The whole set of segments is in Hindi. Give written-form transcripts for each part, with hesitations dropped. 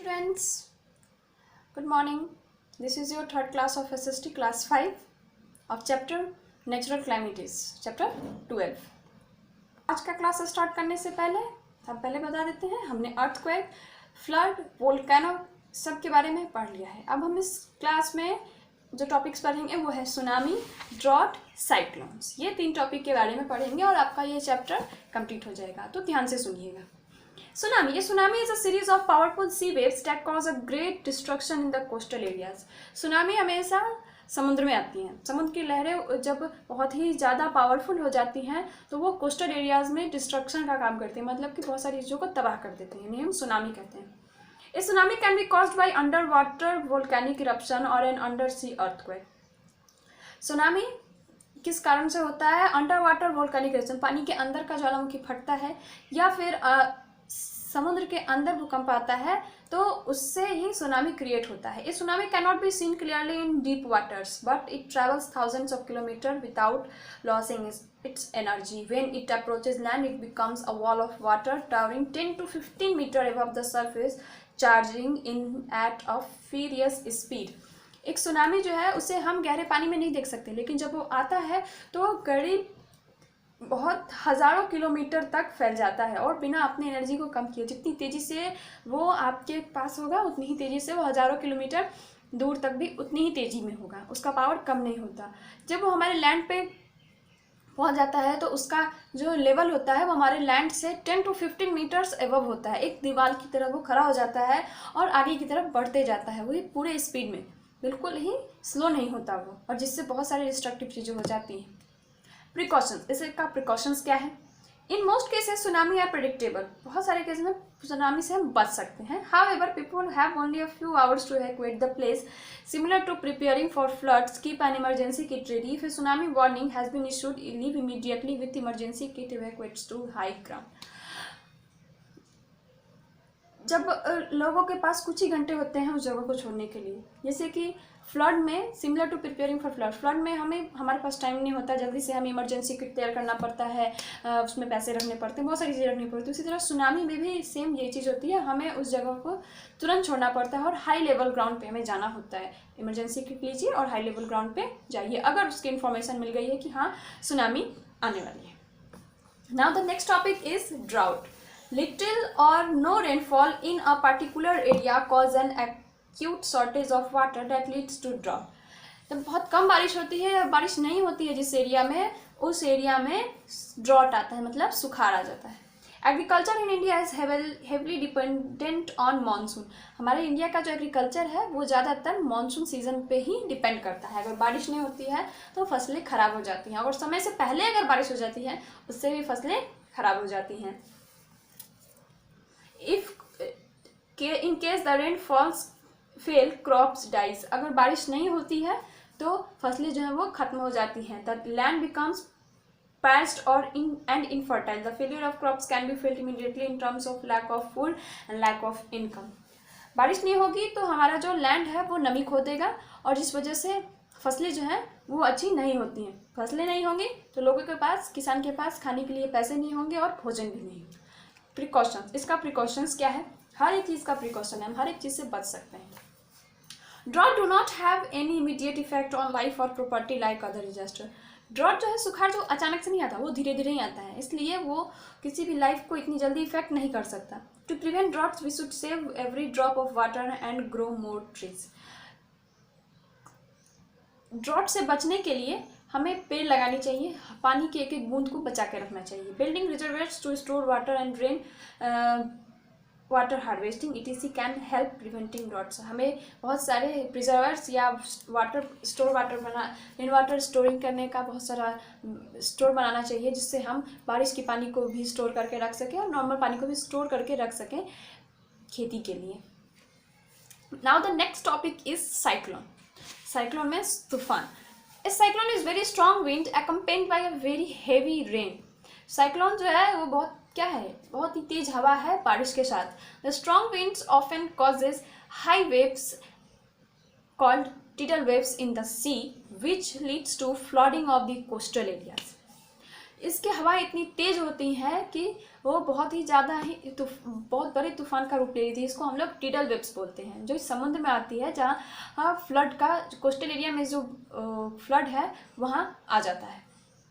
Students, good morning. This is your third class of SST class 5 of chapter Natural Calamities, chapter 12. आज का क्लास स्टार्ट करने से पहले हम पहले बता देते हैं हमने अर्थक्वेक, फ्लड, वोल्केनो सब के बारे में पढ़ लिया है। अब हम इस क्लास में जो टॉपिक्स पढ़ेंगे वो है सुनामी, ड्रॉट, साइक्लोन्स। ये 3 टॉपिक के बारे में पढ़ेंगे और आपका ये चैप्टर कंप्लीट हो जाएगा, तो ध्यान से सुनिएगा। Tsunami is a series of powerful sea waves that cause a great destruction in the coastal areas. Tsunami हमेशा समुद्र में आती हैं। समुद्र की लहरें जब बहुत ही ज़्यादा पावरफुल हो जाती हैं तो वो कोस्टल एरियाज में डिस्ट्रक्शन का काम करती हैं, मतलब कि बहुत सारी चीज़ों को तबाह कर देती हैं। इन्हें हम सुनामी कहते हैं। A tsunami can be caused by underwater volcanic eruption or an undersea earthquake. Tsunami किस कारण से होता है? अंडर वाटर वोल्केनिक इरप्शन, पानी के अंदर का ज्वालामुखी फटता है या फिर समुद्र के अंदर भूकंप आता है तो उससे ही सुनामी क्रिएट होता है। ये tsunami can not be seen clearly in deep waters but it travels thousands of kilometre without losing its energy. When it approaches land, it becomes a wall of water towering 10 to 15 meter above the surface, charging in at a furious speed. एक सुनामी जो है उसे हम गहरे पानी में नहीं देख सकते, लेकिन जब वो आता है तो करीब बहुत हज़ारों किलोमीटर तक फैल जाता है और बिना अपनी एनर्जी को कम किए जितनी तेज़ी से वो आपके पास होगा उतनी ही तेज़ी से वो हज़ारों किलोमीटर दूर तक भी उतनी ही तेज़ी में होगा। उसका पावर कम नहीं होता। जब वो हमारे लैंड पे पहुंच जाता है तो उसका जो लेवल होता है वो हमारे लैंड से 10 to 15 मीटर्स एबव होता है। एक दीवार की तरह वो खड़ा हो जाता है और आगे की तरफ बढ़ते जाता है, वही पूरे स्पीड में, बिल्कुल ही स्लो नहीं होता वो, और जिससे बहुत सारी डिस्ट्रक्टिव चीज़ें हो जाती हैं। प्रिकॉशंस, इसका प्रिकॉशंस क्या है? In most cases tsunami are predictable, बहुत सारे केस में सुनामी से हम बच सकते हैं। However people have only a few hours to evacuate the place, similar to preparing for floods, keep an emergency kit ready. If a tsunami warning has been issued, leave immediately with emergency kit evacuates to high ground. जब लोगों के पास कुछ ही घंटे होते हैं उस जगह को छोड़ने के लिए, जैसे कि फ्लड में, similar to preparing for flood, flood में हमारे पास टाइम नहीं होता, जल्दी से हमें इमरजेंसी किट तैयार करना पड़ता है, उसमें पैसे रखने पड़ते हैं, बहुत सारी चीज़ें रखनी पड़ती है। उसी तरह सुनामी में भी सेम ये चीज़ होती है, हमें उस जगह को तुरंत छोड़ना पड़ता है और हाई लेवल ग्राउंड पे हमें जाना होता है। इमरजेंसी किट लीजिए और हाई लेवल ग्राउंड पे जाइए अगर उसकी इन्फॉर्मेशन मिल गई है कि हाँ सुनामी आने वाली है। Now the next topic is drought. Little or no rainfall in a particular area cause an acute shortage of water that leads to drought. जब बहुत कम बारिश होती है या बारिश नहीं होती है जिस एरिया में, उस एरिया में ड्रॉट आता है, मतलब सुखाड़ आ जाता है। Agriculture in India is heavily dependent on monsoon. हमारे इंडिया का जो एग्रीकल्चर है वो ज़्यादातर मानसून सीजन पे ही डिपेंड करता है। अगर बारिश नहीं होती है तो फसलें खराब हो जाती हैं, और समय से पहले अगर बारिश हो जाती है उससे भी फसलें खराब हो जाती हैं। In case the rain fail, crops dies. अगर बारिश नहीं होती है तो फसलें जो है वो खत्म हो जाती हैं। The land becomes parched and infertile. The failure of crops can be felt immediately in terms of lack of food and lack of income. बारिश नहीं होगी तो हमारा जो लैंड है वो नमी खो देगा और जिस वजह से फसलें जो हैं वो अच्छी नहीं होती हैं। फसलें नहीं होंगी तो लोगों के पास, किसान के पास खाने के लिए पैसे नहीं होंगे और भोजन भी नहीं। प्रिकॉशंस, इसका प्रिकॉशंस क्या है? हर एक चीज़ का प्रिकॉशन है, हम हर एक चीज़ से बच सकते हैं। Drought do not have any immediate effect on life और property like other disaster. Drought जो है, सुखाड़ जो अचानक से नहीं आता, वो धीरे धीरे ही आता है, इसलिए वो किसी भी लाइफ को इतनी जल्दी इफेक्ट नहीं कर सकता। To prevent droughts we should save every drop of water and grow more trees. Drought से बचने के लिए हमें पेड़ लगाने चाहिए, पानी की एक एक बूंद को बचा के रखना चाहिए। Building reservoirs to store water and drain water harvesting etc can help preventing droughts. हमें बहुत सारे प्रिजर्वर्स या रेन वाटर स्टोरिंग करने का बहुत सारा स्टोर बनाना चाहिए, जिससे हम बारिश के पानी को भी स्टोर करके रख सकें और नॉर्मल पानी को भी स्टोर करके रख सकें खेती के लिए। Now the next topic is cyclone. Cyclone में तूफान। A cyclone is very strong wind accompanied by a very heavy rain. Cyclone जो है वो बहुत ही तेज हवा है बारिश के साथ। The strong winds often causes high waves called tidal waves in the sea, which leads to flooding of the coastal areas. इसकी हवाएं इतनी तेज़ होती हैं कि वो बहुत ही ज़्यादा ही बहुत बड़े तूफान का रूप ले रही थी। इसको हम लोग टिडल वेव्स बोलते हैं, जो इस समुद्र में आती है, जहाँ फ्लड का कोस्टल एरिया में जो फ्लड है वहाँ आ जाता है।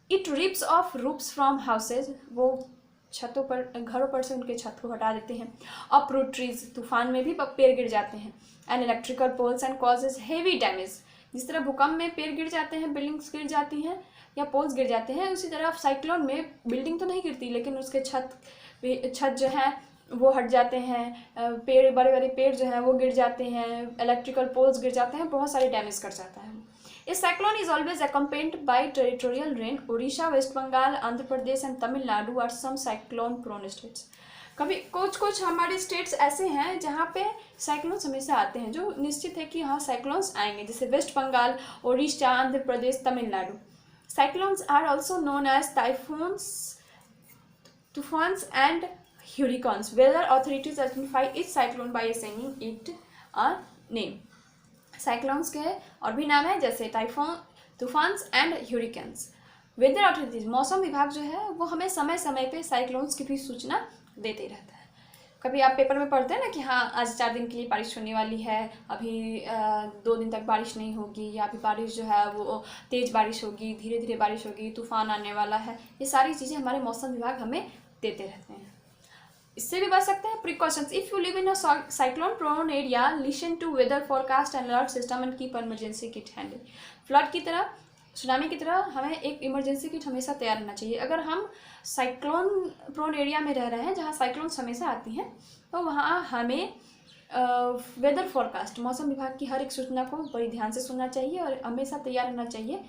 It rips off roofs from houses, वो छतों पर, घरों पर से उनके छत को हटा देते हैं। अपरूट ट्रीज, तूफान में भी पेड़ गिर जाते हैं। And electrical poles and causes heavy damage, जिस तरह भूकंप में पेड़ गिर जाते हैं, बिल्डिंग्स गिर जाती हैं या पोल्स गिर जाते हैं, उसी तरह साइक्लोन में बिल्डिंग तो नहीं गिरती, लेकिन उसके छत जो है वो हट जाते हैं, पेड़, बड़े बड़े पेड़ जो हैं वो गिर जाते हैं, इलेक्ट्रिकल पोल्स गिर जाते हैं, बहुत सारे डैमेज कर जाता है। A cyclone is always accompanied by territorial rain. Odisha, West Bengal, Andhra Pradesh and Tamil Nadu are some cyclone-prone states. कभी कुछ हमारे स्टेट्स ऐसे हैं जहाँ पे साइक्लोन्स हमेशा आते हैं, जो निश्चित है कि हाँ साइक्लोन्स आएंगे, जैसे West Bengal, Odisha, Andhra Pradesh, Tamil Nadu. Cyclones are also known as तूफान्स and hurricanes. Weather authorities identify each cyclone by assigning it a name. Cyclones के और भी नाम है, जैसे टाइफून, तूफान्स एंड ह्यूरिकेन्स। वेदर अथॉरिटीज, मौसम विभाग जो है वो हमें समय समय पे साइक्लोन्स की भी सूचना देते रहता है। कभी आप पेपर में पढ़ते हैं ना कि हाँ आज 4 दिन के लिए बारिश होने वाली है, अभी 2 दिन तक बारिश नहीं होगी, या अभी बारिश जो है वो तेज़ बारिश होगी, धीरे धीरे बारिश होगी, तूफान आने वाला है। ये सारी चीज़ें हमारे मौसम विभाग हमें देते रहते हैं। इससे भी बच सकते हैं। Precautions, if you live in a cyclone prone area, listen to weather forecast and alert system and keep emergency kit handy. Flood की तरह, सुनामी की तरह हमें एक इमरजेंसी किट हमेशा तैयार रहना चाहिए। अगर हम साइक्लोन प्रोन एरिया में रह रहे हैं जहाँ साइक्लोन्स हमेशा आती हैं, तो वहाँ हमें वेदर फॉरकास्ट, मौसम विभाग की हर एक सूचना को बड़ी ध्यान से सुनना चाहिए और हमेशा तैयार रहना चाहिए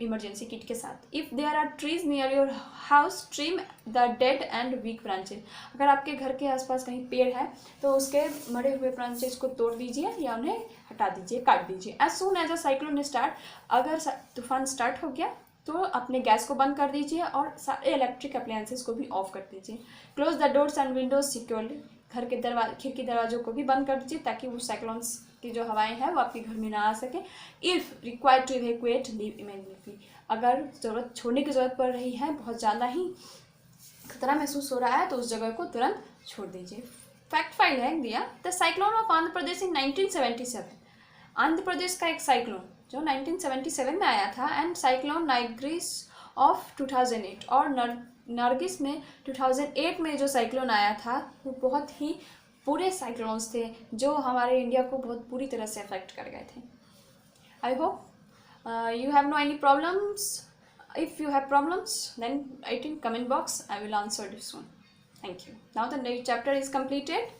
इमरजेंसी किट के साथ। If there are trees near your house, trim the dead and weak branches. अगर आपके घर के आसपास कहीं पेड़ है तो उसके मरे हुए ब्रांचेज को तोड़ दीजिए या उन्हें हटा दीजिए, काट दीजिए। As soon as a cyclone start, अगर तूफान स्टार्ट हो गया तो अपने गैस को बंद कर दीजिए और सारे इलेक्ट्रिक अप्लायंसेस को भी ऑफ कर दीजिए। Close the doors and Windows securely, घर के खिड़की दरवाजों को भी बंद कर दीजिए ताकि वो साइक्लोन्स की जो हवाएं हैं वो आपके घर में ना आ सके। If required to evacuate, leave immediately. अगर ज़रूरत छोड़ने की ज़रूरत पड़ रही है, बहुत ज़्यादा ही खतरा महसूस हो रहा है, तो उस जगह को तुरंत छोड़ दीजिए। फैक्ट फाइल है दिया, the cyclone of Andhra Pradesh इन 1977। आंध्र प्रदेश का एक साइक्लोन जो 1977 में आया था, एंड साइक्लोन नाइग्रिस ऑफ 2008, और नरगिस में 2008 में जो साइक्लोन आया था वो बहुत ही पूरे साइक्लोन्स थे जो हमारे इंडिया को बहुत बुरी तरह से अफेक्ट कर गए थे। I hope you have no any problems. If you have problems, then write in comment box. I will answer this soon. Thank you. Now the next chapter is completed.